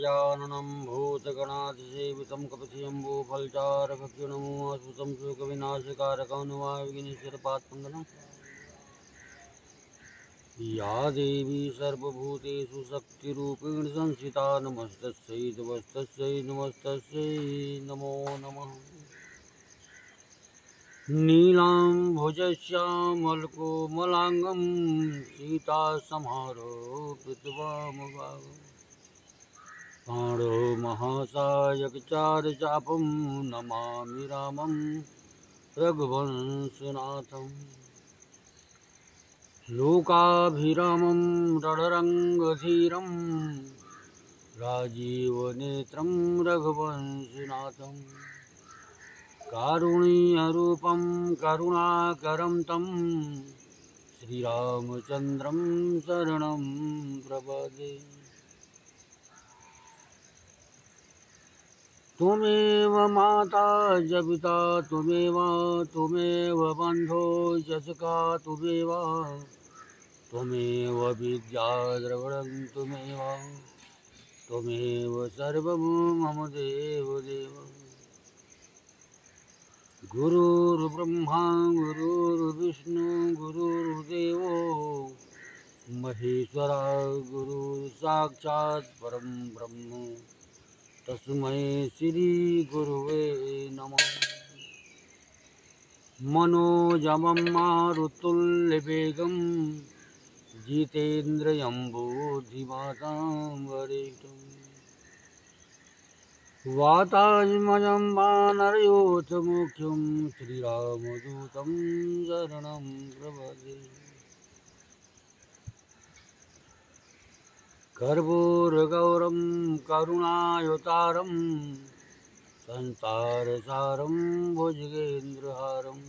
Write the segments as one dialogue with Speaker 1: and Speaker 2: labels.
Speaker 1: गजाननं भूतगणाधिसेवितं कपथिजम्बूफलचारुभक्षणमुमास्फुटं शोकविनाशकारकं नमामि विघ्नेश्वरपादपङ्कजम्। या देवी सर्वभूतेषु शक्तिरूपेण संस्थिता नमस्तस्यै नमस्तस्यै नमस्तस्यै नमो नमः। नीलाम्भुजश्यामलकोमलाङ्गं सीतासमारोपितवामभागम् पाणो महासायकचारुचापं नमामि रामं रघुवंशनाथम्। लोकाभिरामं रणरङ्गधीरं राजीवनेत्रं रघुवंशनाथम्। कारुण्यरूपं करुणाकरं तं श्रीरामचन्द्रं शरणं प्रपद्ये। त्वमेव माता च पिता त्वमेव बन्धो च सखा त्वमेव विद्या द्रविणं त्वमेव सर्वं मम देवदेव। गुरुर्ब्रह्मा गुरुर्विष्णु गुरुर्देवो महेश्वरा गुरुसाक्षात् परं ब्रह्म तस्मै श्री गुरुवे नमः। मनोजवं मारुतुल्यवेगं जितेन्द्रियं बुद्धिमतां वरिष्ठम्। वातात्मजं वानरयूथमुख्यं श्रीरामदूतं शरणं प्रपद्ये। कर्पूरगौरं करुणावतारं संसारसारं भुजगेन्द्रहारं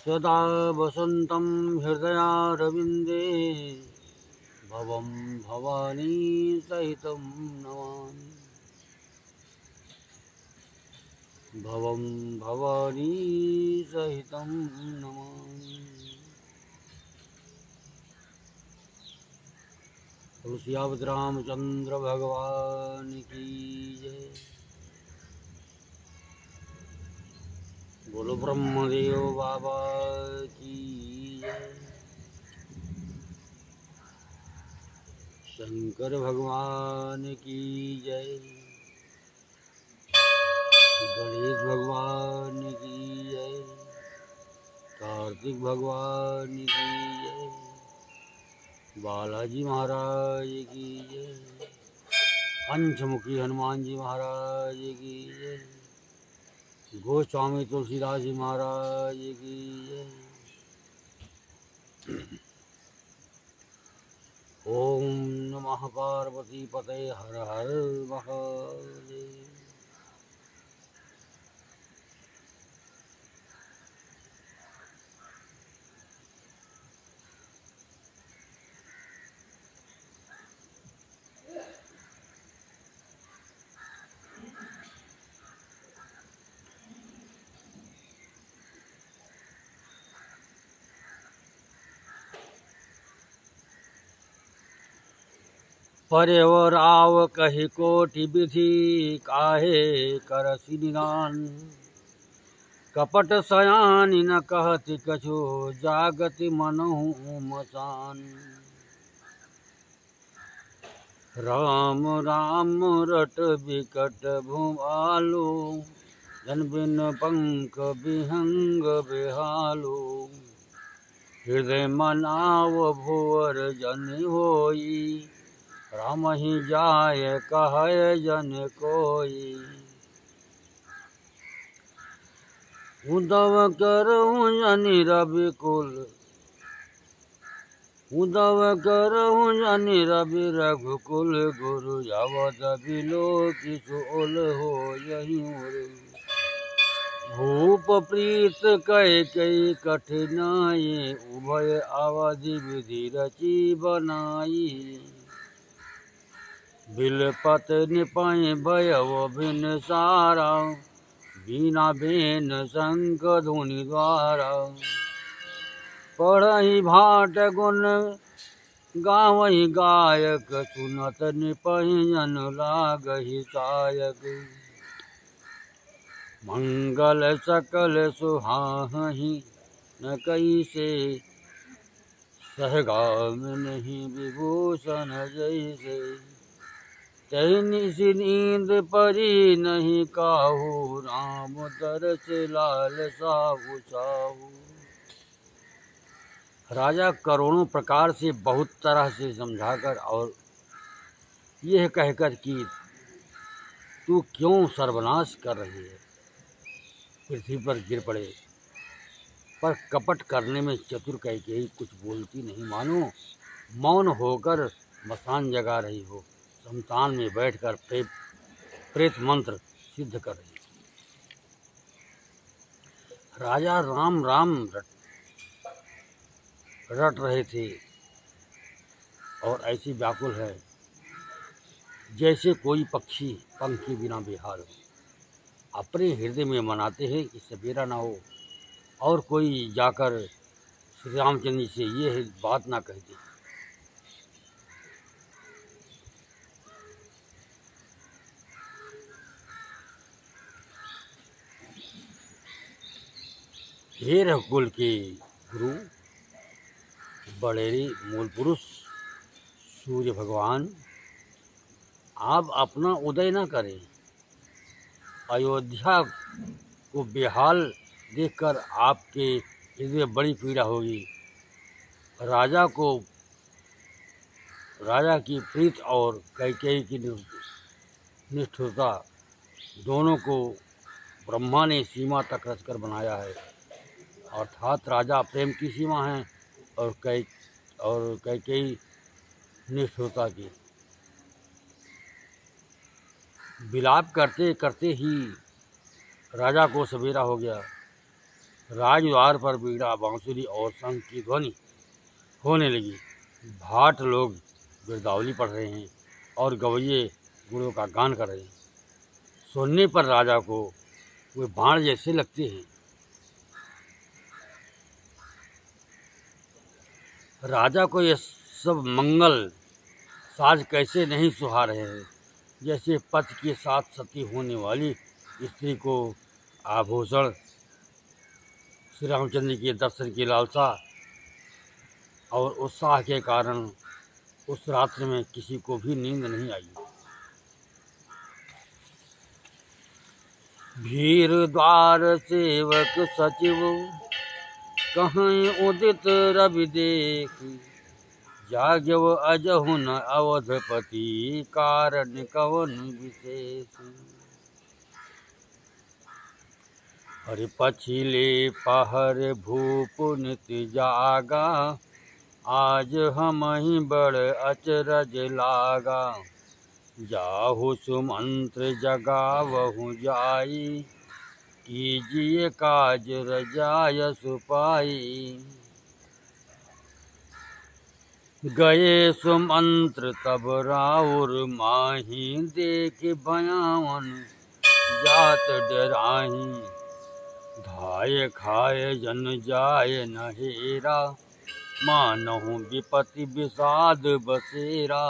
Speaker 1: सदा वसन्तं हृदयारविन्दे भवं भवानी सहितं नमामि। भवं भवानी सहितं नमामि। तुलसीवत रामचंद्र भगवान की जय। बोलो ब्रह्मदेव बाबा की जय। शंकर भगवान की जय। गणेश भगवान की जय। कार्तिक भगवान की जय। बालाजी महाराज की जय। पंचमुखी हनुमान जी महाराज की जय। गोस्वामी तुलसीदास जी महाराज की जय। ओम नमः पार्वती पते हर हर महादेव। पर्यवराव कहि कोटि विधि काहे करसि निदान। कपट सयानी न कहति कछु जागति मनहु मसान। राम राम रट बिकट भुआलो जन बिन पंख विहंग बेहालो। हृदय मनाव भुवर जन होई राम ही जाय कहय जन कोई। उद्धव करहु जनि रविकुल उद्धव करहु जनि रवि रघुकुल गुरु अवध बिलोकि सोल हो यही भूप प्रीत कैकेयी कठिनाई उभय अवधि विधि रची बनाई। बिलपत निपय भयव भिन सारा बीना बेन शंख धुनि द्वारा। पढ़हि भाट गुण गावहि गायक सुनत निपहि जन लागहि सायक। मंगल सकल सुहाहि न कैसे सहगाम नहीं विभूषण जैसे। तहि निशि नींद परी नहीं काहू राम दरस लाल साहू साहू। राजा करोड़ों प्रकार से बहुत तरह से समझाकर और यह कहकर कि तू क्यों सर्वनाश कर रही है, पृथ्वी पर गिर पड़े, पर कपट करने में चतुर कैकेयी कुछ बोलती नहीं, मानो मौन होकर मसान जगा रही हो, शमशान में बैठकर प्रेत मंत्र सिद्ध कर रही। राजा राम राम रट रहे थे और ऐसी व्याकुल है जैसे कोई पक्षी पंख के बिना बेहाल हो। अपने हृदय में मनाते हैं कि सवेरा ना हो और कोई जाकर श्री रामचंद्र जी से ये बात ना कहते। हे रघुकुल के गुरु, बड़ेरी मूल पुरुष सूर्य भगवान, आप अपना उदय न करें। अयोध्या को बेहाल देखकर आपके हृदय में बड़ी पीड़ा होगी। राजा की प्रीत और कैकेयी की निष्ठुरता दोनों को ब्रह्मा ने सीमा तक रचकर बनाया है। अर्थात राजा प्रेम की सीमा है और कैकेयी निष्ठुरता की। विलाप करते करते ही राजा को सवेरा हो गया। राजद्वार पर बीड़ा, बांसुरी और शंख की ध्वनि होने लगी। भाट लोग गिरदावली पढ़ रहे हैं और गवैये गुणों का गान कर रहे हैं। सुनने पर राजा को वे बाण जैसे लगते हैं। राजा को ये सब मंगल साज कैसे नहीं सुहा रहे हैं, जैसे पति के साथ सती होने वाली स्त्री को आभूषण श्री रामचंद्र के दर्शन की लालसा और उत्साह के कारण उस रात्रि में किसी को भी नींद नहीं आई। भीर द्वार सेवक सचिव कहीं उदित रवि देख, जाग्यव अजहु न अवधपति कारण कवन विशेष। हरि पछिले पहर भूप नित जागा, आज हमहि बड़ अचरज लागा। जाहु सुमंत्र जगावहु जाई, कीजिए काज रजाय सुपाई। गए सुमंत्र तब राउर माही, देख भयावन जात डराही। धाय खाए जन जाय नहेरा, मानहु विपति विषाद बसेरा।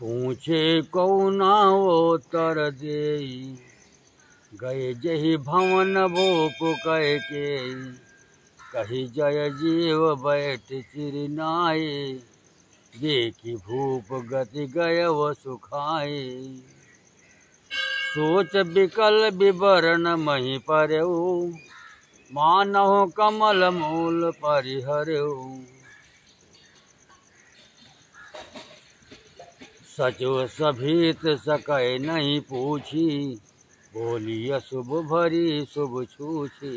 Speaker 1: पूछे कौना उत्तर देई, गए जहि भवन भूप कैकेयी। कही जय जीव बैठ सिरनाए, देखी भूप गति गय व सुखाए। सोच विकल विवरण मही परऊ, मानहु कमल मूल परिहरऊ। सचिव सभीत सकै नहीं पूछी, बोली अशुभ भरी शुभ छूछी।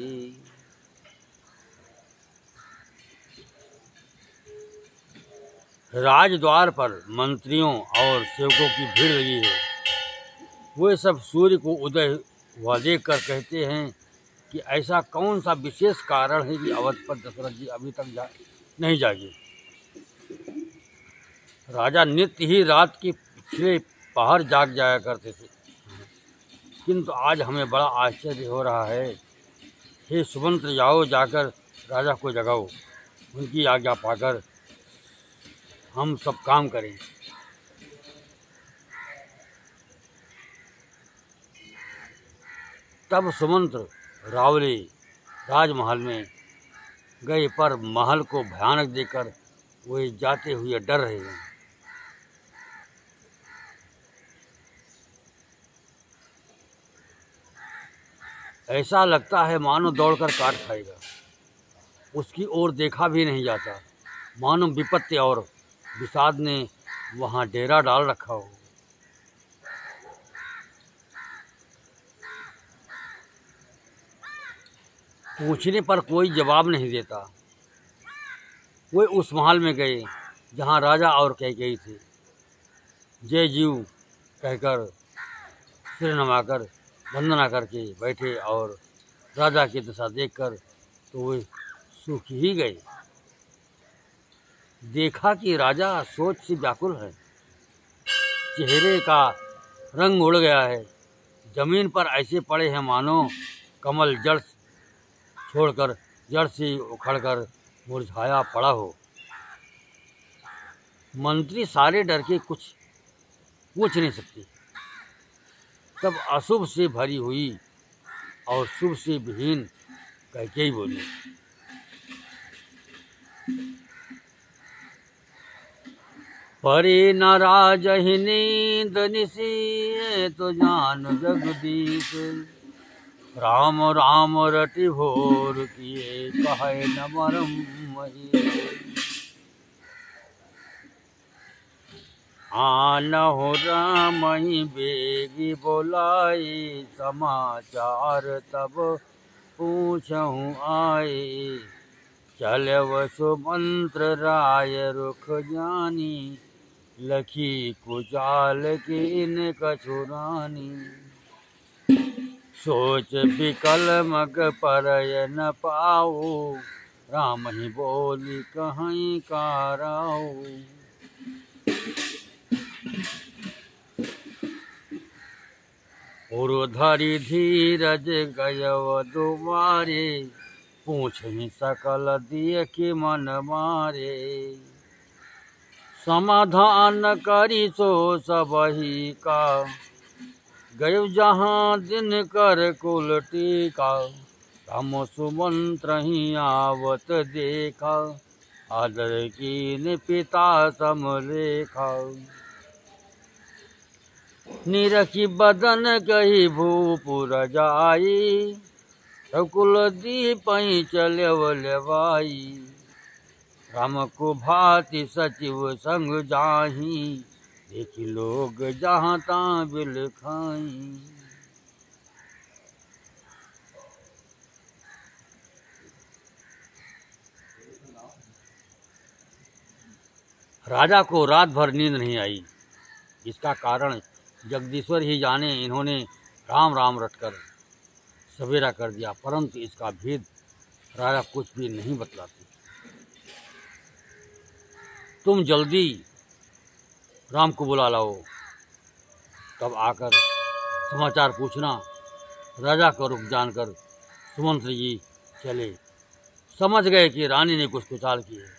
Speaker 1: राजद्वार पर मंत्रियों और सेवकों की भीड़ लगी है। वे सब सूर्य को उदय हुआ देख कर कहते हैं कि ऐसा कौन सा विशेष कारण है कि अवधपति दशरथ जी अभी तक नहीं जागे। राजा नित्य ही रात की पिछले पहर जाग जाया करते थे, किंतु आज हमें बड़ा आश्चर्य हो रहा है। हे सुमंत्र, जाओ, जाकर राजा को जगाओ। उनकी आज्ञा पाकर हम सब काम करें। तब सुमंत्र रावले राजमहल में गए, पर महल को भयानक देखकर वे जाते हुए डर रहे हैं। ऐसा लगता है मानो दौड़कर काट खाएगा। उसकी ओर देखा भी नहीं जाता, मानो विपत्ति और विषाद ने वहां डेरा डाल रखा हो। पूछने पर कोई जवाब नहीं देता। वे उस महल में गए जहां राजा और कैकेयी थे। जय जीव कहकर सिर नवाकर वंदना करके बैठे और राजा की दशा देखकर तो वे सूख ही गए। देखा कि राजा सोच से व्याकुल है। चेहरे का रंग उड़ गया है। जमीन पर ऐसे पड़े हैं मानो कमल जड़ छोड़कर जड़ से उखड़कर मुरझाया पड़ा हो। मंत्री सारे डर के कुछ पूछ नहीं सकते। तब अशुभ से भरी हुई और शुभ से विहीन कैकेयी बोली, परे न राजहि नींद निसी तो जान जगदीश, राम राम रटि भोर किए कहे न मरम मही। आनहु राम ही बेगी बोलाई, समाचार तब पूछहु आए। चलव सुमंत्र राय रुख जानी, लखी कुचाल कीन कछु रानी। सोच विकल मग परय न पाऊ, राम ही बोली कहीं काराऊ। उर्धरि धीरज गयव दुमारे, पूछहि सकल देखि मन मारे। समाधान करी सो सबही का, गयो जहाँ दिन कर कुल टीका। राम सुमंत्र ही आवत देखा, आदर कीन पिता समलेखा। निरखी बदन कही भूपुर जाई, रघुकुल दीपहि चलव लेवाई। राम को भांति सचिव संग जाही, देखी लोग जहाँ तां बिल खाई। राजा को रात भर नींद नहीं आई। इसका कारण जगदीश्वर ही जाने। इन्होंने राम राम रटकर सवेरा कर दिया, परंतु इसका भेद राजा कुछ भी नहीं बतलाते। तुम जल्दी राम को बुला लाओ, तब आकर समाचार पूछना। राजा का रुख जानकर सुमंत्र जी चले। समझ गए कि रानी ने कुछ कुचाल की है।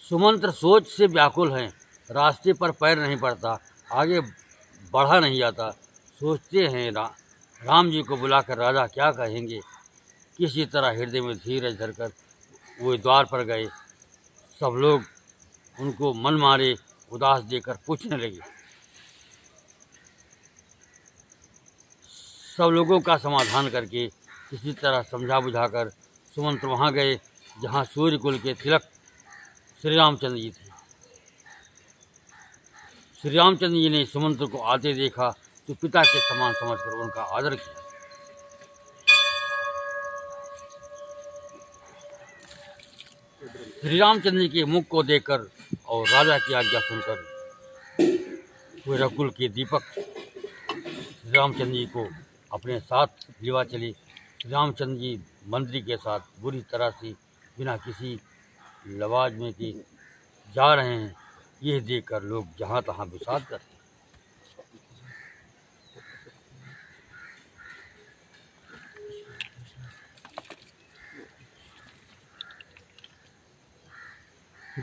Speaker 1: सुमंत्र सोच से व्याकुल हैं। रास्ते पर पैर नहीं पड़ता, आगे बढ़ा नहीं जाता। सोचते हैं राम जी को बुलाकर राजा क्या कहेंगे। किसी तरह हृदय में धीरज धरकर वो द्वार पर गए। सब लोग उनको मन मारे उदास देकर पूछने लगे। सब लोगों का समाधान करके किसी तरह समझा बुझाकर सुमंत्र वहाँ गए जहाँ सूर्य कुल के तिलक श्री रामचंद्र जी थे। श्री रामचंद्र जी ने सुमंत्र को आते देखा तो पिता के समान समझकर उनका आदर किया। श्री रामचंद्र जी के मुख को देखकर और राजा की आज्ञा सुनकर वे रघुकुल के दीपक श्री रामचंद्र जी को अपने साथ लिवा चले। श्री रामचंद्र जी मंत्री के साथ बुरी तरह से बिना किसी लवाज में कि जा रहे हैं, यह देखकर लोग जहाँ तहाँ विषाद करते।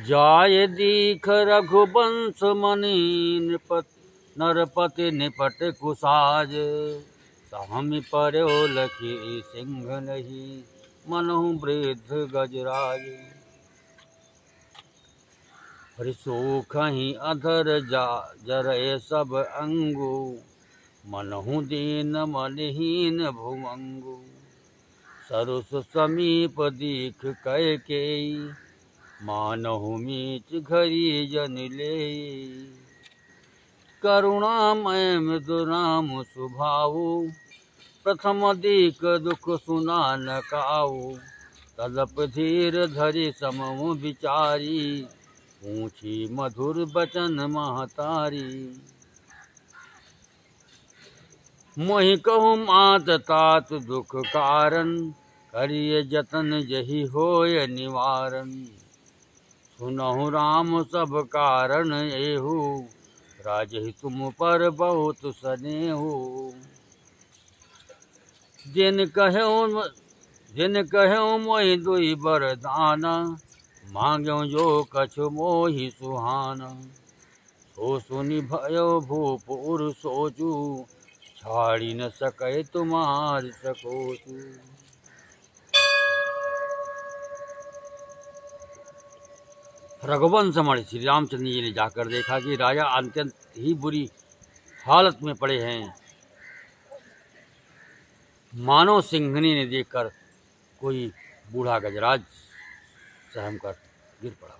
Speaker 1: जाय दीख रघुवंश मणि नरपति निपट कुसाज। सहमि पर्यो लखी सिंह नहीं मनहु वृद्ध गजराज। हरिशोखहि अधर जरय सब अंगु मनहु दीन मनहीन भुवंगु। सरुस समीप दीख कैकेयी मानहु मीच घरी जन लेई। करुणामय मृदुराम सुभाऊ प्रथम दीख दुख सुना न काऊ। तदप धीर धरि सममु विचारी पूछी मधुर बचन महतारी। मोहि कहूँ मात तात दुख कारण करिय जतन जहि होय निवारण। सुनहु राम सब कारण एहु राजहि तुम पर बहुत स्नेहु। जिन कहो मोहि दुई बरदाना मांग्यो जो कछु मोहि सुहाना। सो सुनि भयो भूप उर सोचू छाड़ी न सके तुम्हार सकोचू। रघुवंश मणि श्री रामचंद्र जी ने जाकर देखा कि राजा अत्यंत ही बुरी हालत में पड़े हैं। मानो सिंहनी ने देखकर कोई बूढ़ा गजराज सहम कर गिर पड़ा।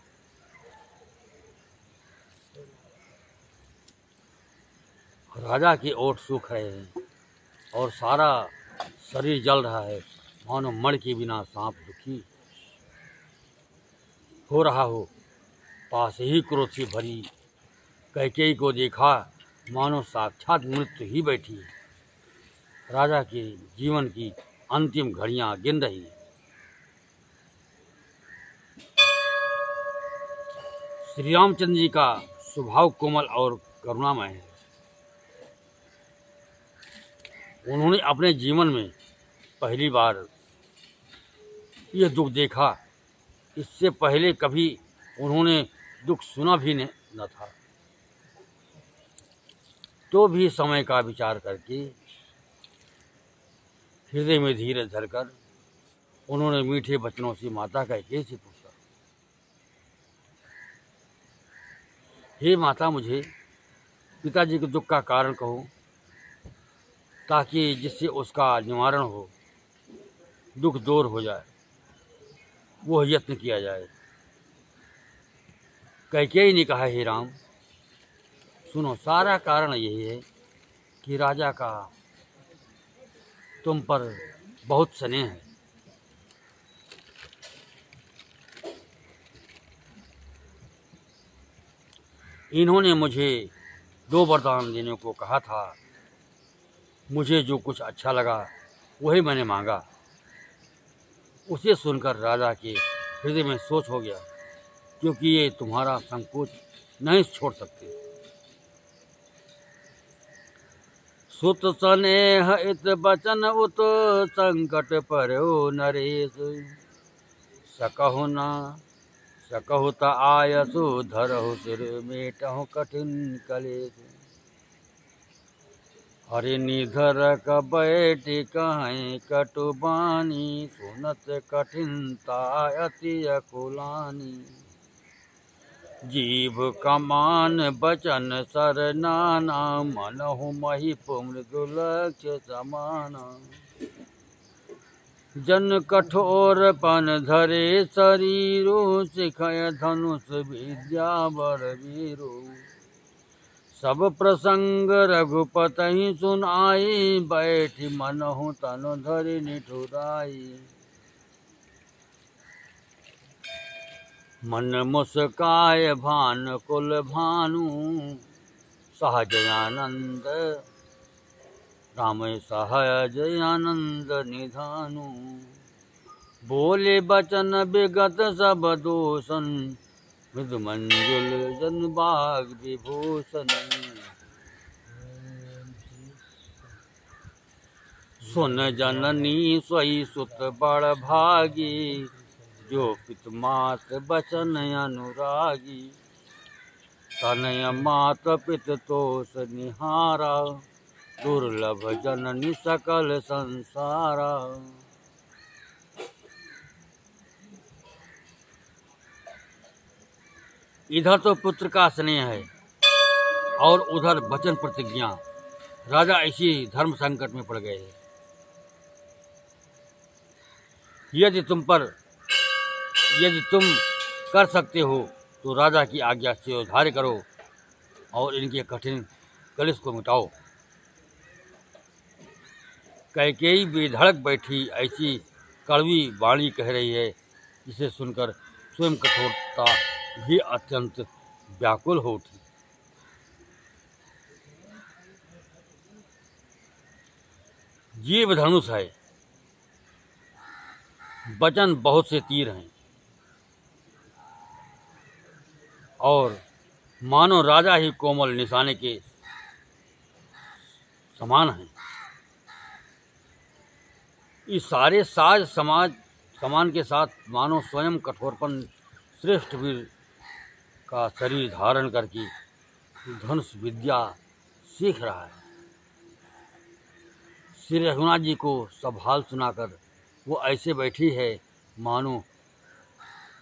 Speaker 1: राजा की ओठ सूख रहे हैं और सारा शरीर जल रहा है, मानो मण के बिना सांप दुखी हो रहा हो। पास ही क्रोध से भरी कैकेयी को देखा, मानो साक्षात मृत्यु ही बैठी है। राजा के जीवन की अंतिम घड़ियां गिन रही है। श्री रामचंद्र जी का स्वभाव कोमल और करुणामय है। उन्होंने अपने जीवन में पहली बार यह दुख देखा। इससे पहले कभी उन्होंने दुख सुना भी न था। तो भी समय का विचार करके हृदय में धीरज धरकर उन्होंने मीठे वचनों से माता कैकेयी से पूछा, हे माता, मुझे पिताजी के दुख का कारण कहो, ताकि जिससे उसका निवारण हो, दुख दूर हो जाए, वो यत्न किया जाए। कैकेयी ने कहा, हे राम, सुनो, सारा कारण यही है कि राजा का तुम पर बहुत स्नेह है। इन्होंने मुझे 2 वरदान देने को कहा था। मुझे जो कुछ अच्छा लगा वही मैंने मांगा। उसे सुनकर राजा के हृदय में सोच हो गया, क्योंकि ये तुम्हारा संकोच नहीं छोड़ सकते। सुत स्नेह इत बचन उत संकट पर्यो नरेश। सकहु त आयसु धरहु सिर मेटहु कठिन कलेश। हरि निधर क बैठि कहीं कटु बानी सुनत कठिनता अति अकुलानी। जीभ कमान बचन सर नाना मनहु महिप मृदुलक्ष समाना। जन कठोरपन धरे शरीरो सिखय धनुष विद्या बलवीरो। सब प्रसंग रघुपति सुनाई बैठि मनहु तनु धरि निठुराई। मन मुस्काय भान कुल भानु सहजयानंद राम सहजयानंद निधानु। बोले बचन विगत सब दोषन मृदु मंजुल जन बाग विभूषण। सुन जननी सोई सुत बड़ भागी जो पितमात बचन अनुरागी, तनय मात पित तोष निहारा, दुर्लभ जननी सकल संसारा। इधर तो पुत्र का स्नेह है और उधर वचन प्रतिज्ञा। राजा इसी धर्म संकट में पड़ गए हैं। यदि तुम कर सकते हो तो राजा की आज्ञा से उद्धार करो और इनके कठिन कलेश को मिटाओ। कैकेयी बेधड़क बैठी ऐसी कड़वी वाणी कह रही है जिसे सुनकर स्वयं कठोरता भी अत्यंत व्याकुल हो उठी। जीव धनुष है, वचन बहुत से तीर हैं और मानो राजा ही कोमल निशाने के समान हैं। इस सारे साज समान के साथ मानो स्वयं कठोरपन श्रेष्ठ वीर का शरीर धारण करके धनुष विद्या सीख रहा है। श्री रघुनाथ जी को सब हाल सुनाकर वो ऐसे बैठी है मानो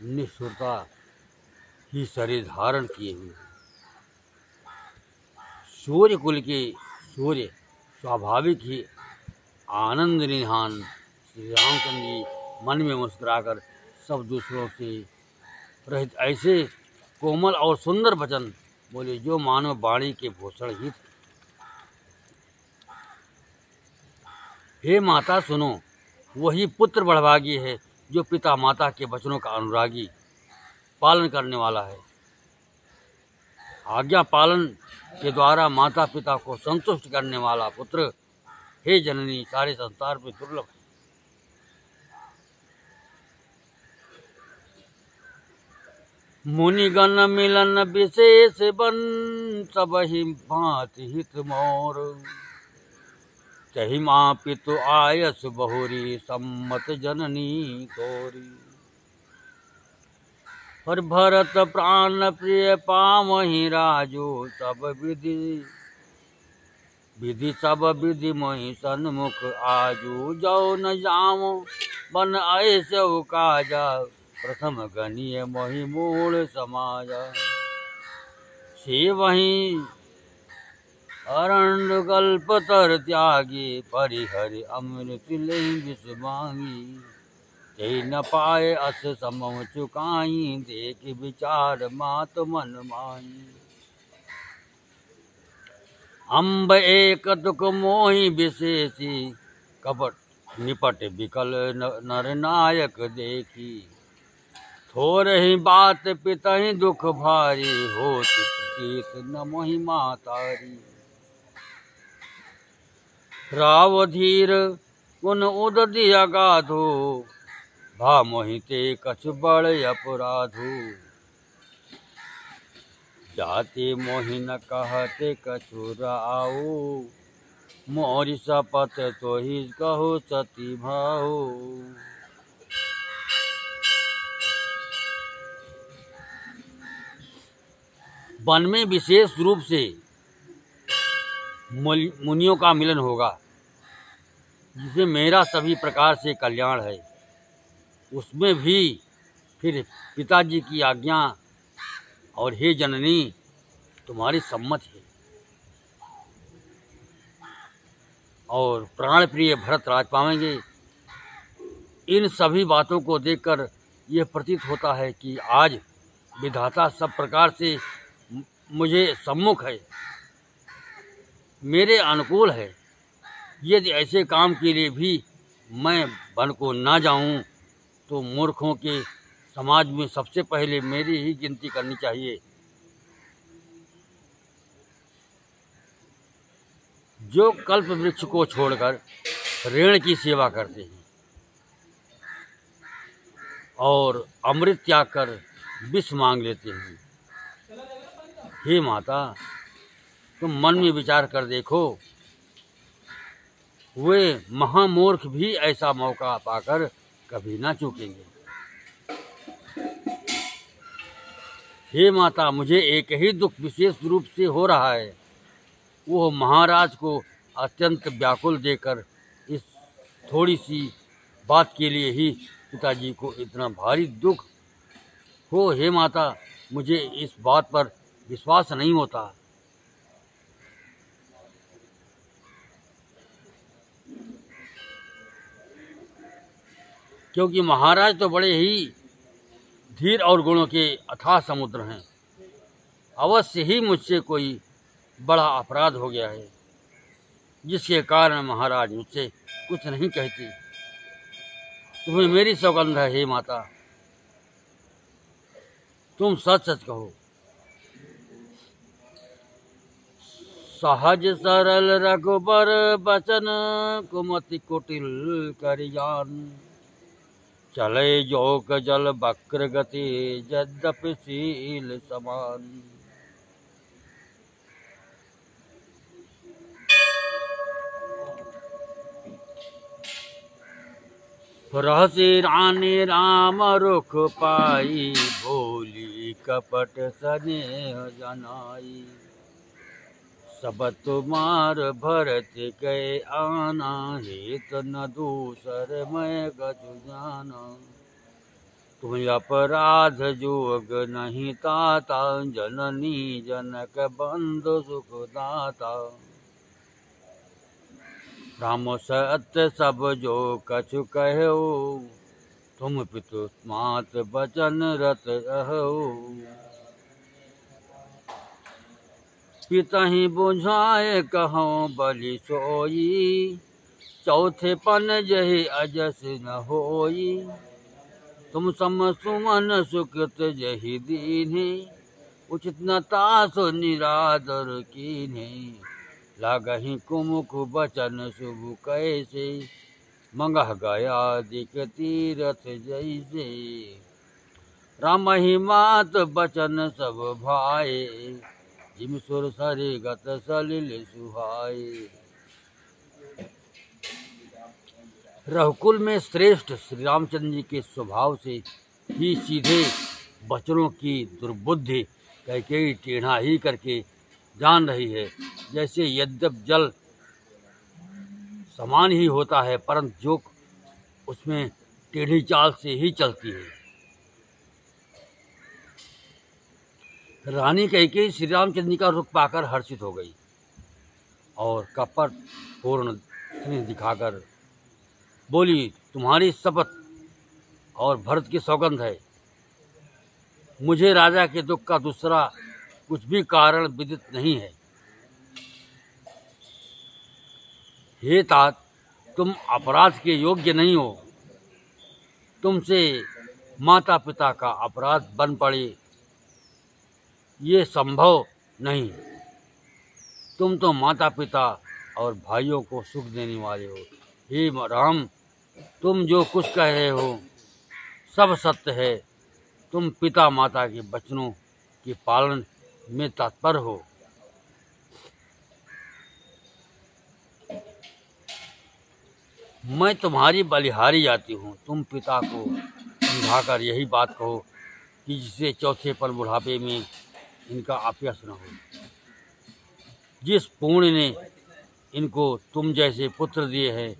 Speaker 1: निष्ठुरता ही शरीर धारण किए हुए। सूर्य कुल के सूर्य स्वाभाविक ही आनंद निधान श्री रामचंद्र जी मन में मुस्कुराकर सब दूसरों से रहित ऐसे कोमल और सुंदर वचन बोले जो मानव वाणी के भूषण ही थे। हे माता सुनो, वही पुत्र बड़भागी है जो पिता माता के वचनों का अनुरागी पालन करने वाला है। आज्ञा पालन के द्वारा माता पिता को संतुष्ट करने वाला पुत्र हे जननी सारे संसार में दुर्लभ है। मुनिगण मिलन विशेष बन, सबहि भांति हित मोर, तहि माँ पितु आयस बहुरी, सम्मत जननी तोरी। पर भरत प्राण प्रिय पावहि राजो, सब विधि सब विधि मोहि सन्मुख आजू। जो न जामो बन ऐसो काजा, प्रथम गणीय मोहि मूल समाजा। से वही अरण्य कल्प तर त्यागी, परिहरि अमृत लेहि विष मांगी। ते न पाए अस समम चुकाई, देख विचार मात मन माही। अम्ब एक तुक मोहि विशेषी, कपट निपट विकल नर नायक देखी। थोरहि बात पितहि दुख भारी, होत प्रतीत न मोहि मातारी। राव धीर गुण उदधि अगाधो, भा मोहि ते कछु बड़ अपराधो। जाति मोहि न कहते कछु राऊ, मोरि शपथ तोहि कहो सती भाऊ। वन में विशेष रूप से मुनियों का मिलन होगा, जिसमें मेरा सभी प्रकार से कल्याण है। उसमें भी फिर पिताजी की आज्ञा और हे जननी तुम्हारी सम्मत है। और प्राण प्रिय भरत राज पाएंगे। इन सभी बातों को देखकर यह प्रतीत होता है कि आज विधाता सब प्रकार से मुझे सम्मुख है, मेरे अनुकूल है। यदि ऐसे काम के लिए भी मैं वन को ना जाऊं तो मूर्खों के समाज में सबसे पहले मेरी ही गिनती करनी चाहिए। जो कल्प वृक्ष को छोड़कर ऋण की सेवा करते हैं और अमृत त्याग कर विष मांग लेते हैं। हे माता, तुम मन में विचार कर देखो, वे महामूर्ख भी ऐसा मौका पाकर कभी ना चूकेंगे। हे माता, मुझे एक ही दुख विशेष रूप से हो रहा है। वो महाराज को अत्यंत व्याकुल देकर इस थोड़ी सी बात के लिए ही पिताजी को इतना भारी दुख हो। हे माता, मुझे इस बात पर विश्वास नहीं होता। क्योंकि महाराज तो बड़े ही धीर और गुणों के अथाह समुद्र हैं। अवश्य ही मुझसे कोई बड़ा अपराध हो गया है, जिसके कारण महाराज मुझसे कुछ नहीं कहते। तुम्हें मेरी सौगंध है हे माता, तुम सच सच कहो। सहज सरल रघुबर बचन, कुमति कुटिल कर जान। चले जोक जल वक्र गति, यद्यपि शील समान। रहसी रानी राम रुख पाई, भोली कपट स्नेह जनाई। सब तुम्हार भरत गए आना, हित न दूसर मैं गजु जाना। तुम अपराध जोग नहीं ताता, जननी जनक बंधु सुखदाता। राम सत्य सब जो कछु कहो, तुम पितु स्मात बचन रत रहो। पिता ही बुझाए कहो बलि सोई, चौथे पन जहि अजस न होई। तुम सम सुमन सुकृत जहि दीन्हे, उचित न तासु निरादर कीन्हे। लागहि कुमुख बचन शुभ कैसे, मंगह गया दिक तीरथ जैसे। राम ही मात बचन सब भाए, जिम सुर सरे गत सलिल सुहाए। रघुकुल में श्रेष्ठ श्री रामचंद्र जी के स्वभाव से ही सीधे बचनों की दुर्बुद्धि कैकेयी टेढ़ा ही करके जान रही है। जैसे यद्यप जल समान ही होता है, परंतु जोक उसमें टेढ़ी चाल से ही चलती है। रानी कैकेयी श्री रामचंद्र जी का रुख पाकर हर्षित हो गई और कपट पूर्ण स्नेह दिखाकर बोली, तुम्हारी शपथ और भरत की सौगंध है, मुझे राजा के दुख का दूसरा कुछ भी कारण विदित नहीं है। हे तात, तुम अपराध के योग्य नहीं हो। तुमसे माता पिता का अपराध बन पड़े, ये संभव नहीं। तुम तो माता पिता और भाइयों को सुख देने वाले हो। हे राम, तुम जो कुछ कह रहे हो सब सत्य है। तुम पिता माता के वचनों के पालन में तत्पर हो। मैं तुम्हारी बलिहारी जाती हूँ। तुम पिता को समझाकर यही बात कहो कि जिससे चौथे पर बुढ़ापे में इनका अपयश न हो। जिस पुण्य ने इनको तुम जैसे पुत्र दिए हैं,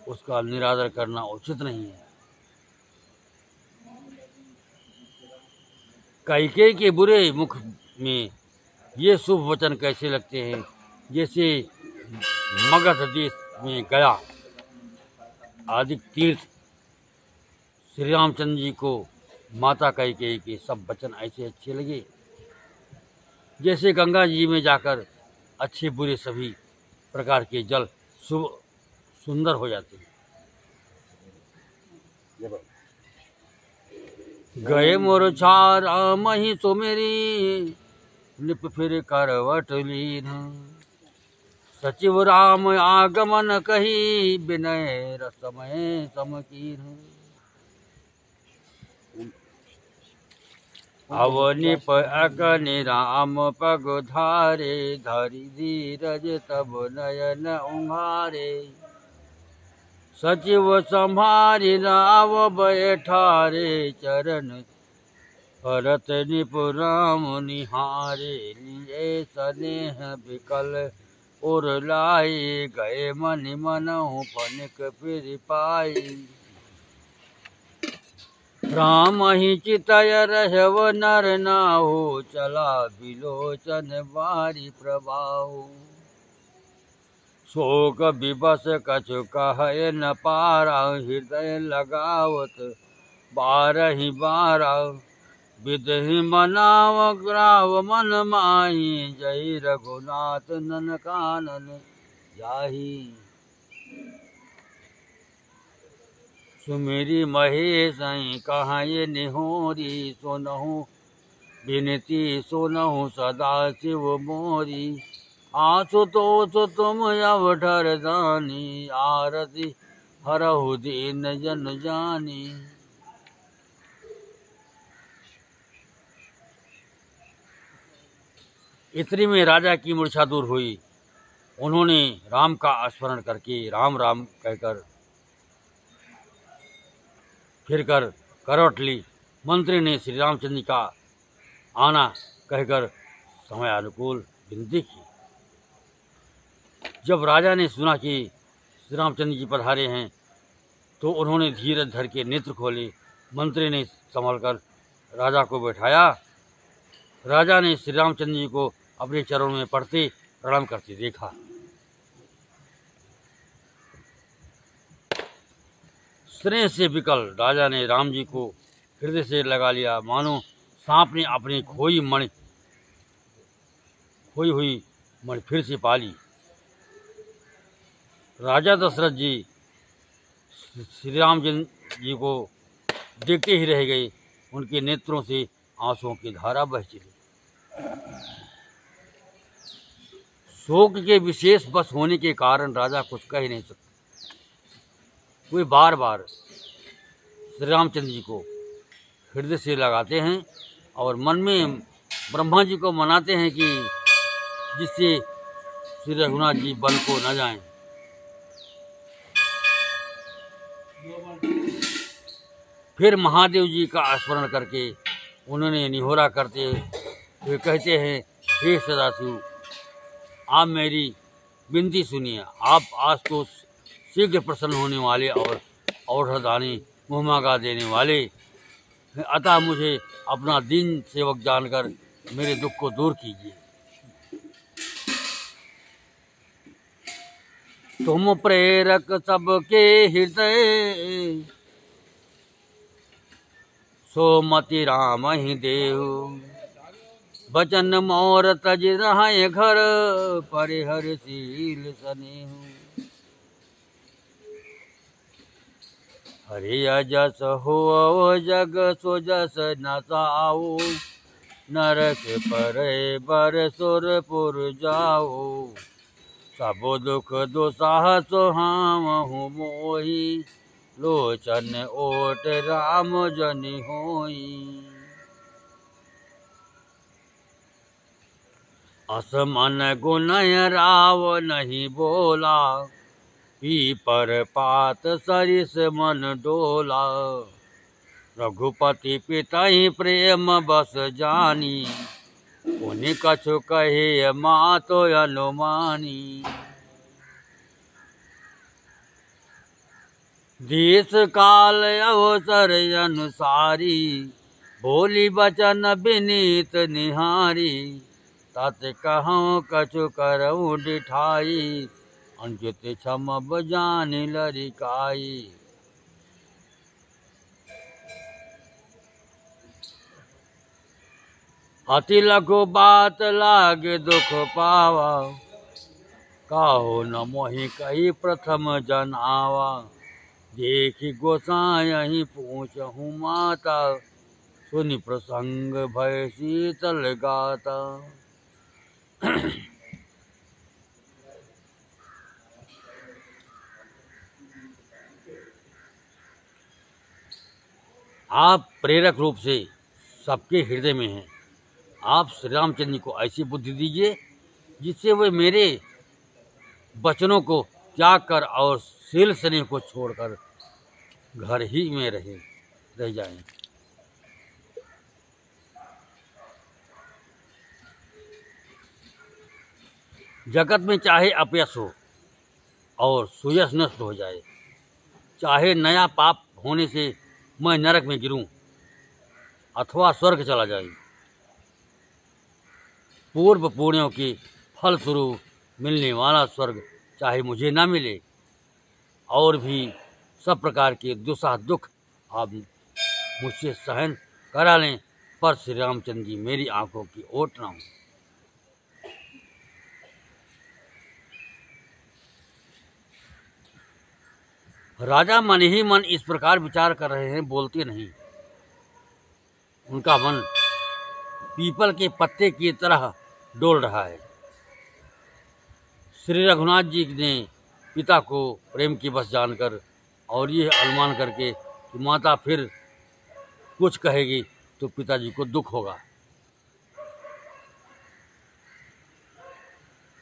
Speaker 1: उसका निरादर करना उचित नहीं है। कैकेयी के बुरे मुख में ये शुभ वचन कैसे लगते हैं, जैसे मगध देश में गया आदि तीर्थ श्री रामचंद्र जी को माता कैकेयी के सब वचन ऐसे अच्छे लगे, जैसे गंगा जी में जाकर अच्छे बुरे सभी प्रकार के जल शुभ सुंदर हो जाते हैं। गए मोर छारा मही तो मेरी, लिप फिर करवट लीन। सचिव राम आगमन कही, विनय रसमय समकीन। अवनिप अगनि राम पग धारे, धरि धीरज तब नयन उंघारे। सचिव संभारि नाव बैठारे, चरण भरत निपु राम निहारे, लिए स्नेह विकल और लाई, गए मन मनहु पनिक फिर पाई। राम ही चितय रहव नर नाहु, चला बिलोचन बारी प्रभाहु। शोक विवश कछु कहय न पारा, हृदय लगावत बारहि बारा। विधि मनाव ग्राव मन माही, जय रघुनाथ नन कानन जाही। सुमिरि महेश कहाँ ये निहोरी, सुनहु विनती सुनहु सदा शिव मोरी। आशुतोष तुम अवठर दानी, आरती हरहु दीन जन जानी। इतने में राजा की मूर्छा दूर हुई। उन्होंने राम का स्मरण करके राम राम कहकर फिरकर करवट ली। मंत्री ने श्री रामचंद्र जी का आना कहकर समय अनुकूल विनती की। जब राजा ने सुना कि श्री रामचंद्र जी पधारे हैं तो उन्होंने धीरज धर के नेत्र खोले। मंत्री ने संभलकर राजा को बैठाया। राजा ने श्री रामचंद्र जी को अपने चरणों में पड़ते प्रणाम करते देखा। स्नेह से विकल राजा ने राम जी को हृदय से लगा लिया, मानो सांप ने अपनी खोई हुई मणि फिर से पाली। राजा दशरथ जी श्री राम जी को देखते ही रह गए। उनके नेत्रों से आंसुओं की धारा बह चली। शोक के विशेष बस होने के कारण राजा कुछ कह ही नहीं सकते। वे बार बार श्री रामचंद्र जी को हृदय से लगाते हैं और मन में ब्रह्मा जी को मनाते हैं कि जिससे श्री रघुनाथ जी वन को न जाएं। फिर महादेव जी का स्मरण करके उन्होंने निहोरा करते हुए कहते हैं, हे सदाशिव, आप मेरी विनती सुनिए। आप आज तो शीघ्र प्रसन्न होने वाले और औषधानी मुहमागा देने वाले, अतः मुझे अपना दीन सेवक जानकर मेरे दुख को दूर कीजिए। तुम प्रेरक सबके हृदय, सोमति राम ही देहु। बचन मोर तज रहे घर, परिहरशील सनेहु। हरि अजस हो जग सो जस न साऊ, नरक परे बर सुरपुर जाओ। सब दुख दुसाह सुहावहु मोहि, लोचन ओट राम जनि होई। असमन गुनय राव नहीं बोला, पीपर पात सरिस मन डोला। रघुपति पितहि प्रेम बस जानी, उनि कछु कहे मातो अनुमानी। देश काल अवसर अनुसारी, बोली बचन विनीत निहारी। तत कहूँ कछु करऊँ डिठाई, अंकित क्षम बजानी लरिकाई। अति लघु बात लागे दुख पावा, काहो न मोहि कही प्रथम जनावा। देखी गोसाई पूछहु माता, सुनि प्रसंग भय शीतल गाता। आप प्रेरक रूप से सबके हृदय में हैं। आप श्री रामचंद्र जी को ऐसी बुद्धि दीजिए जिससे वे मेरे वचनों को त्याग कर और शील स्नेह को छोड़कर घर ही में रह जाएं। जगत में चाहे अपयश हो और सुयश नष्ट हो जाए, चाहे नया पाप होने से मैं नरक में गिरूं अथवा स्वर्ग चला जाऊं, पूर्व पुण्यों के फल स्वरूप मिलने वाला स्वर्ग चाहे मुझे ना मिले और भी सब प्रकार के दुस्साह दुख आप मुझसे सहन करा लें, पर श्री रामचंद्र जी मेरी आंखों की ओट ना हो। राजा मन ही मन इस प्रकार विचार कर रहे हैं, बोलते नहीं। उनका मन पीपल के पत्ते की तरह डोल रहा है। श्री रघुनाथ जी ने पिता को प्रेम की बस जानकर और ये अनुमान करके कि माता फिर कुछ कहेगी तो पिताजी को दुख होगा,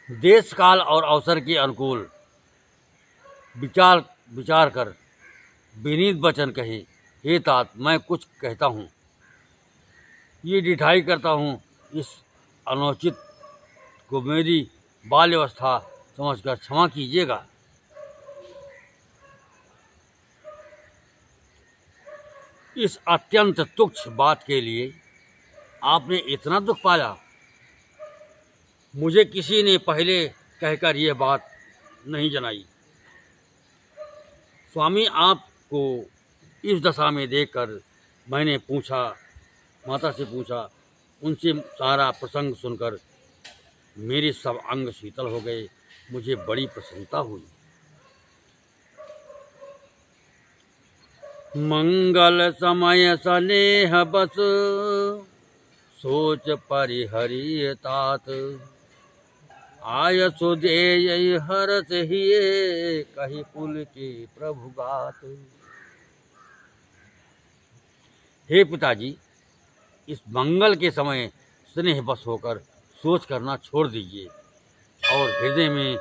Speaker 1: देश काल और अवसर के अनुकूल विचार कर विनीत वचन कहे, हे तात मैं कुछ कहता हूँ, ये डिठाई करता हूँ, इस अनुचित को मेरी बाल्यावस्था समझकर क्षमा कीजिएगा। इस अत्यंत तुच्छ बात के लिए आपने इतना दुख पाया। मुझे किसी ने पहले कहकर यह बात नहीं जनाई। स्वामी आपको इस दशा में देखकर मैंने माता से पूछा, उनसे सारा प्रसंग सुनकर मेरे सब अंग शीतल हो गए, मुझे बड़ी प्रसन्नता हुई। मंगल समय स्नेह बस सोच परिहरि तात, आय सुदेय हरस हिये कही पुल के प्रभु गात। हे पिताजी, इस मंगल के समय स्नेह बस होकर सोच करना छोड़ दीजिए और हृदय में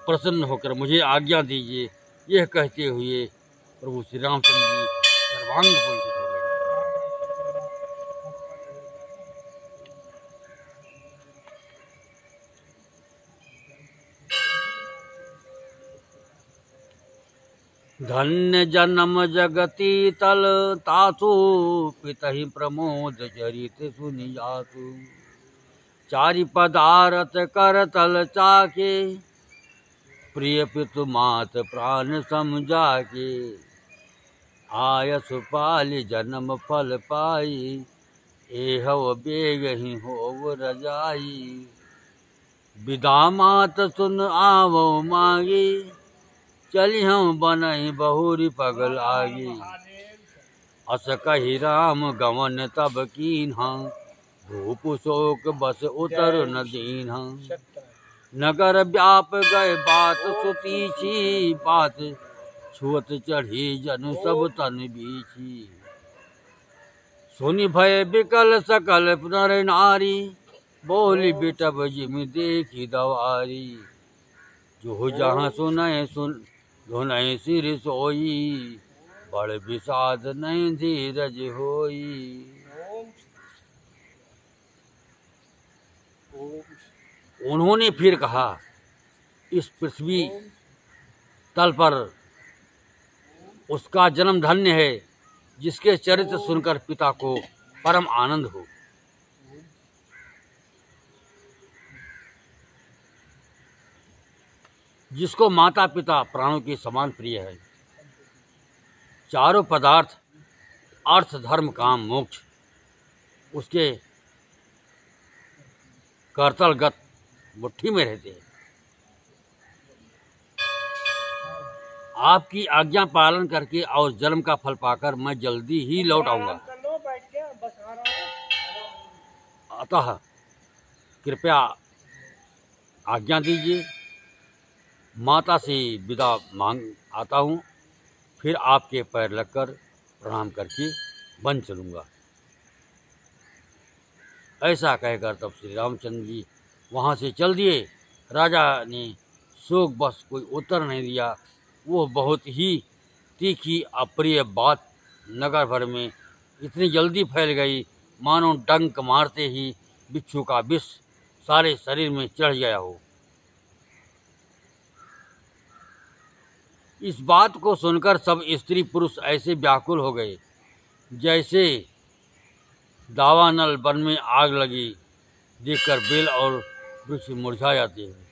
Speaker 1: प्रसन्न होकर मुझे आज्ञा दीजिए। यह कहते हुए प्रभु श्री रामचंद्र जी सर्वांग पुलकित हो गए। धन्य जन्म जगती तल तासु, पितहि प्रमोद चरित सुनि जासु। चारि पदारथ कर तल चाके, प्रिय पितु मात प्राण समझाके। आयस पालि जन्म फल पाई, एहव बेग ही होव रजाई। विदा मात सुन आवो मांगी, चली हम बनहि बहुरी पगल आगी। अस कही राम गवन तब कीन्हा, भूप शोक बस उतर न दीन्हा। नगर व्याप गए बात सुतीची, बात छुअत चढ़ी जनु सब तन बीची। सुनि भय बिकल सकल नर नारी, बोली बिटब जिमि देखी दवारी। जो जहाँ धुनय सिर सोई, बड़ विषाद नहीं धीरज होई। उन्होंने फिर कहा, इस पृथ्वी तल पर उसका जन्म धन्य है जिसके चरित्र सुनकर पिता को परम आनंद हो। जिसको माता पिता प्राणों के समान प्रिय है। चारों पदार्थ अर्थ धर्म काम मोक्ष उसके करतलगत मुट्ठी में रहते हैं। आपकी आज्ञा पालन करके और जन्म का फल पाकर मैं जल्दी ही लौट आऊंगा। अतः कृपया आज्ञा दीजिए, माता से विदा मांग आता हूँ, फिर आपके पैर लगकर प्रणाम करके वन चलूँगा। ऐसा कहकर तब श्री रामचंद्र जी वहाँ से चल दिए। राजा ने शोक बस कोई उत्तर नहीं दिया। वो बहुत ही तीखी अप्रिय बात नगर भर में इतनी जल्दी फैल गई, मानो डंक मारते ही बिच्छू का विष सारे शरीर में चढ़ गया हो। इस बात को सुनकर सब स्त्री पुरुष ऐसे व्याकुल हो गए जैसे दावानल वन में आग लगी देखकर बेल और वृक्ष मुरझा जाते हैं।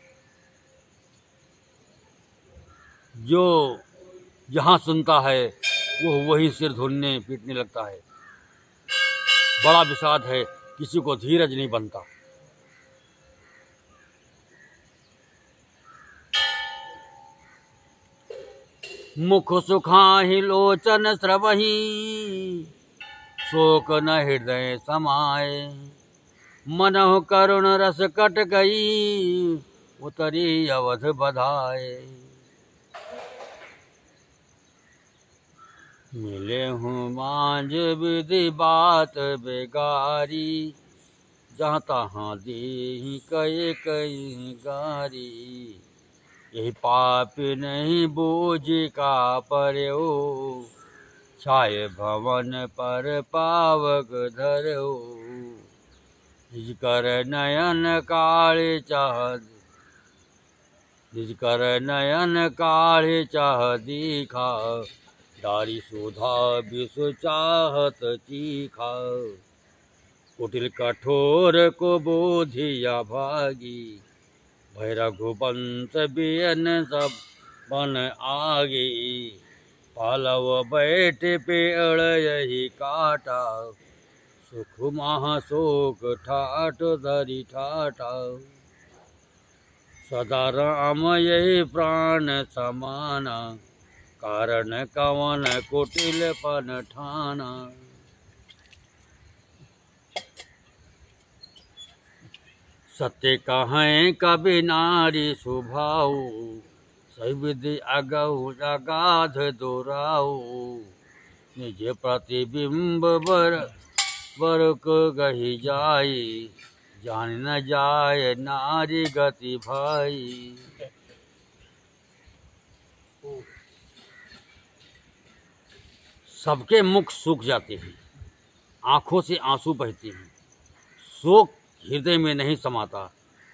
Speaker 1: जो जहाँ सुनता है वो वही सिर धुनने पीटने लगता है। बड़ा विषाद है, किसी को धीरज नहीं बनता। मुख सुखाहि लोचन स्रवहि, शोक न हृदय समाए। मनहु करुण रस कट गई, उतरी अवध बधाए। मिले हूँ मांझ विधि बात बेगारी, जहाँ तहाँ देहि कई कई गारी। यही पाप नहीं बूझ का पर्यो, छाये भवन पर पावक धर्यो। निज कर नयन काळे चाह, निज कर नयन काळे चाह दीखा। डारी सुधा विष चाहत चीखा, कुटिल कठोर को बोधिया भागी। भय रघुवंश बियन सब बन आगे, पालव बैठ पेड़ यही काटा। सुख महाशोक ठाट धरि ठाटा, सदा राम यही प्राण समाना। कारण कवन कुटिल पन ठाना। सत्य कहें कभी नारी सुभाऊ, सही विधि अगऊ अगाध दोराऊ। निज प्रतिबिंब बर को गही जाई, जान न जाए नारी गति भाई। सबके मुख सूख जाते हैं, आंखों से आंसू बहते हैं। शोक हृदय में नहीं समाता।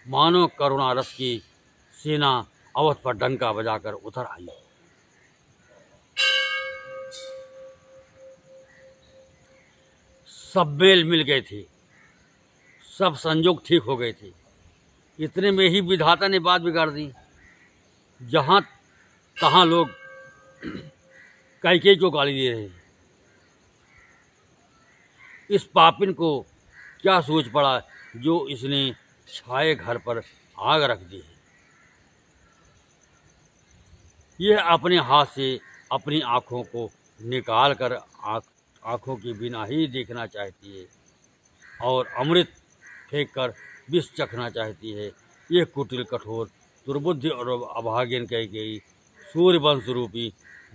Speaker 1: मानो करुणा रस की सेना अवध पर डंका बजाकर उतर आई। सब मेल मिल गए थे, सब संजोग ठीक हो गए थे। इतने में ही विधाता ने बात बिगाड़ दी। जहाँ तहाँ लोग कैकेयी को गाली दे रहे। इस पापिन को क्या सोच पड़ा जो इसने छाए घर पर आग रख दी है। यह अपने हाथ से अपनी आँखों को निकाल कर आँखों के बिना ही देखना चाहती है और अमृत फेंक कर विष चखना चाहती है। यह कुटिल कठोर दुर्बुद्धि और अभागिन कैकेयी सूर्य वंश रूपी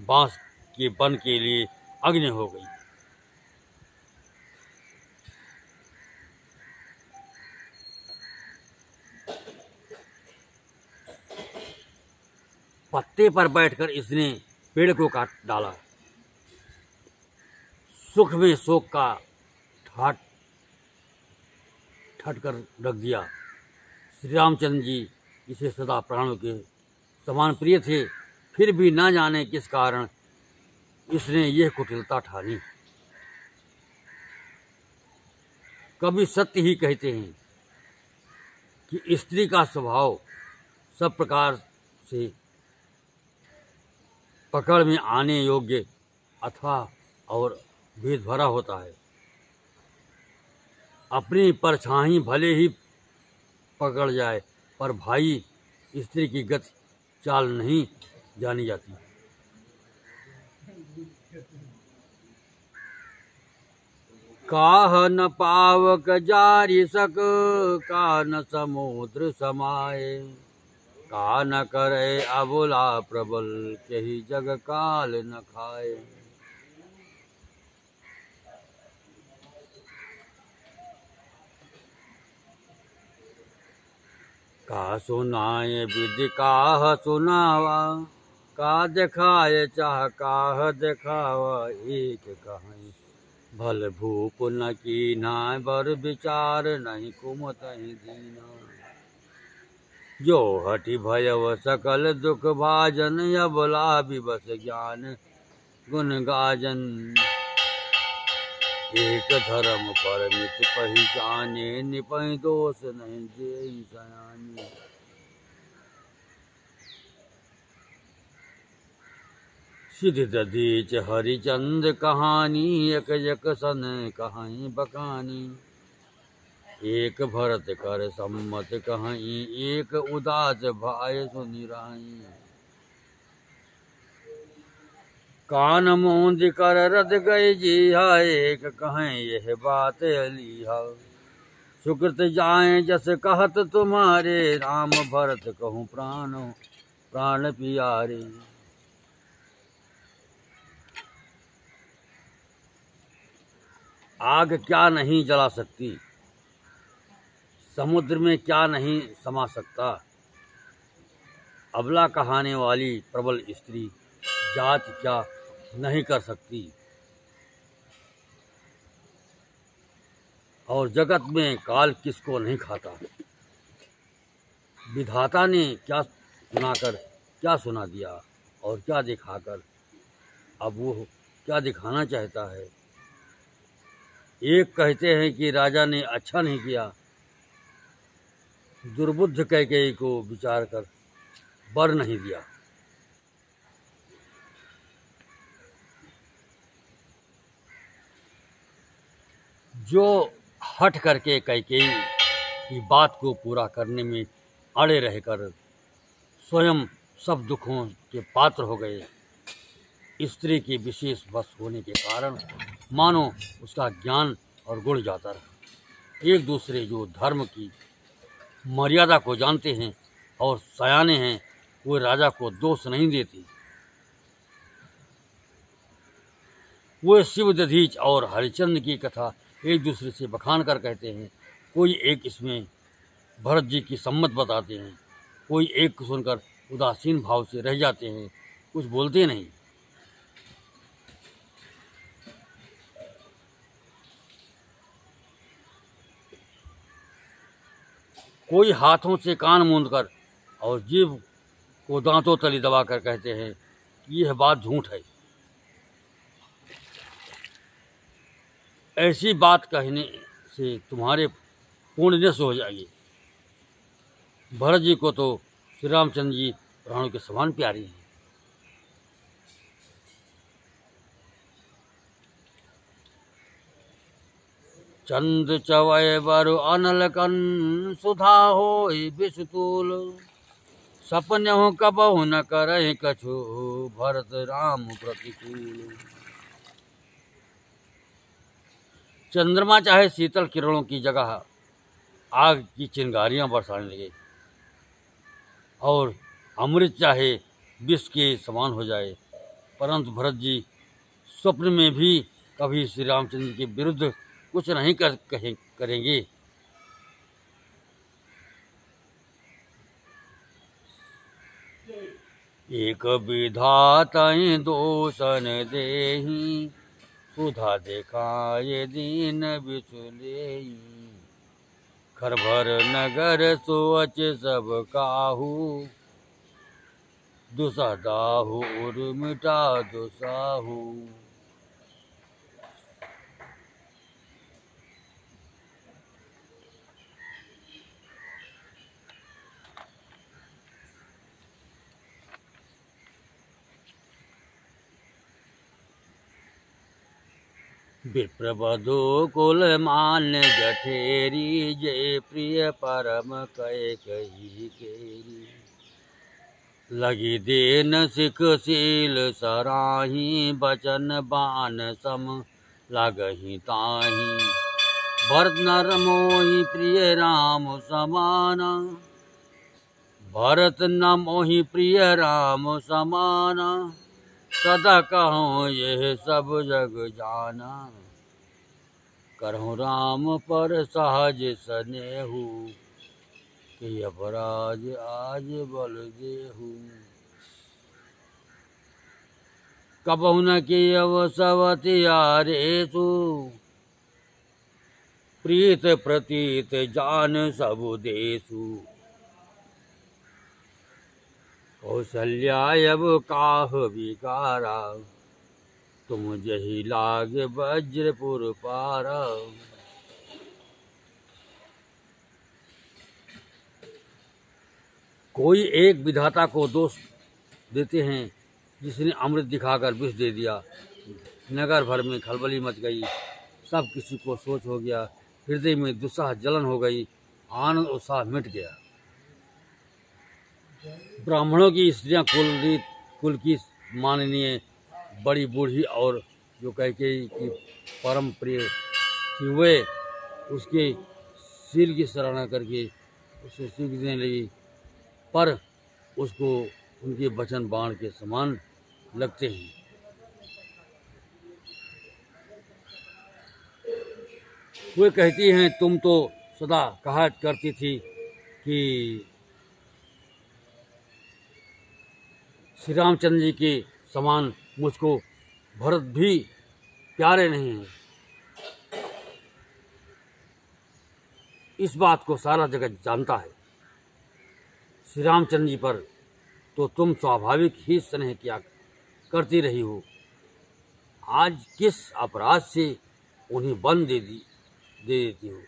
Speaker 1: बांस के वन के लिए अग्नि हो गई। पत्ते पर बैठकर इसने पेड़ को काट डाला। सुख में शोक का ठाट कर रख दिया। श्री रामचंद्र जी इसे सदा प्राणों के समान प्रिय थे, फिर भी न जाने किस कारण इसने यह कुटिलता ठानी। कभी सत्य ही कहते हैं कि स्त्री का स्वभाव सब प्रकार से पकड़ में आने योग्य अथवा और भेद भरा होता है। अपनी परछाई भले ही पकड़ जाए, पर भाई स्त्री की गति चाल नहीं जानी जाती। काह न पावक जारी सक, का न समुद्र समाये। का न करे अबुला प्रबल, केहि जग काल न खाए। का सुनाए विधि काह सुनावा, का देखाए चाह काह देखावा। एक कहीं भल भूप न कीन्हा, बर विचार नहीं कुमतहि दीना। जो हठि भयव सकल दुख भाजन, अबला विवश ज्ञान गुण गाजन। एक धर्म परमित पहिचाने, निपहि दोष नहीं जेहि सयाने। सिद्धि दधीच हरिचंद कहानी, एक यक सन कहाई बकानी। एक भरत कर सम्मत कहाई, एक उदास भाय सुनि राई। कान मूंद कर रद गए जीहा, एक कहें यह बात अलीहा। सुकृत जाए जस कहत तुम्हारे, राम भरत कहूँ प्राण प्यारे। आग क्या नहीं जला सकती, समुद्र में क्या नहीं समा सकता। अबला कहाने वाली प्रबल स्त्री जाति क्या नहीं कर सकती। और जगत में काल किसको नहीं खाता। विधाता ने क्या सुनाकर क्या सुना दिया और क्या दिखाकर अब वो क्या दिखाना चाहता है। एक कहते हैं कि राजा ने अच्छा नहीं किया, दुर्बुद्ध कैकेयी को विचार कर वर नहीं दिया। जो हट करके कैकेयी की बात को पूरा करने में अड़े रहकर स्वयं सब दुखों के पात्र हो गए, स्त्री के विशेष वश होने के कारण मानो उसका ज्ञान और गुण जाता रहा। एक दूसरे जो धर्म की मर्यादा को जानते हैं और सयाने हैं, वो राजा को दोष नहीं देती। वो शिव दधीच और हरिचंद्र की कथा एक दूसरे से बखान कर कहते हैं। कोई एक इसमें भरत जी की सम्मत बताते हैं, कोई एक को सुनकर उदासीन भाव से रह जाते हैं, कुछ बोलते नहीं। कोई हाथों से कान मूंदकर और जीभ को दांतों तले दबाकर कहते हैं कि यह बात झूठ है। ऐसी बात कहने से तुम्हारे पूर्ण नष्ट हो जाएगी। भरत जी को तो श्री रामचंद्र जी प्राणों के समान प्यारी हैं। चंद चवय बरु अनलकन, सुधा होई विषतूल। सपन्यहु कबहु न करहि कछु, भरत राम प्रतिकूल। चंद्रमा चाहे शीतल किरणों की जगह आग की चिंगारियां बरसाने लगे और अमृत चाहे विष के समान हो जाए, परंतु भरत जी स्वप्न में भी कभी श्री रामचंद्र के विरुद्ध कुछ नहीं करेंगे। एक विधातहि दोषन देहि, सुधा देखाये दीन बिचुलेई। खरभर नगर सोच सब काहू, दुसदाहु उर्मिटा दुसाहू। विप्रवधु कुल मान जठेरी, जय प्रिय परम कैकेयी केरी। लगी देन सिख सील सराही, बचन बान सम लागहि ताही। भरत नर मोहि प्रिय राम समाना, भरत न मोहि प्रिय राम समाना। सदा कहूँ यह सब जग जाना, करहूँ राम पर सहज स्नेहु। कि अपराज आज बल देहु, कबहु न कियव सवतियारेषु। प्रीत प्रतीत जान सब देशु, कौशल्या अब काह विकारा, तुम जही लाग वज्रपुर पारा। कोई एक विधाता को दोष देते हैं जिसने अमृत दिखाकर विष दे दिया। नगर भर में खलबली मच गई, सब किसी को सोच हो गया, हृदय में दुस्साह जलन हो गई, आनंद उत्साह मिट गया। ब्राह्मणों की स्त्रियां कुल की माननीय बड़ी बूढ़ी और जो कैकेयी की परम प्रिय थी, वे उसके शील की सराहना करके उसे सीख देने लगी, पर उसको उनके वचन बाण के समान लगते हैं। वे कहती हैं, तुम तो सदा कहा करती थी कि श्री रामचंद्र जी के समान मुझको भरत भी प्यारे नहीं हैं। इस बात को सारा जगत जानता है। श्री रामचंद्र जी पर तो तुम स्वाभाविक ही स्नेह किया करती रही हो, आज किस अपराध से उन्हें वन दे देती हो।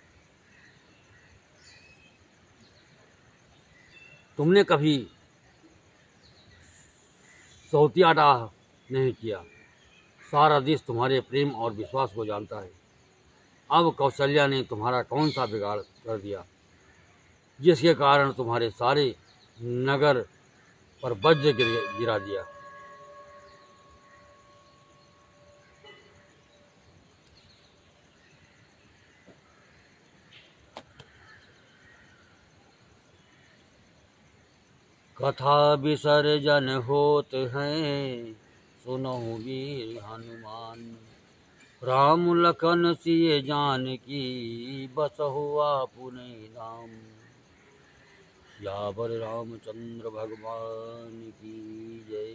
Speaker 1: तुमने कभी सौतिया डाह नहीं किया, सारा देश तुम्हारे प्रेम और विश्वास को जानता है। अब कौशल्या ने तुम्हारा कौन सा बिगाड़ कर दिया जिसके कारण तुम्हारे सारे नगर पर वज्र गिरा दिया। कथा विसर्जन होत हैं, सुनहु वीर हनुमान। राम लखन सिय जानकी, बसहु आपुने धाम। यावर रामचंद्र भगवान की जय।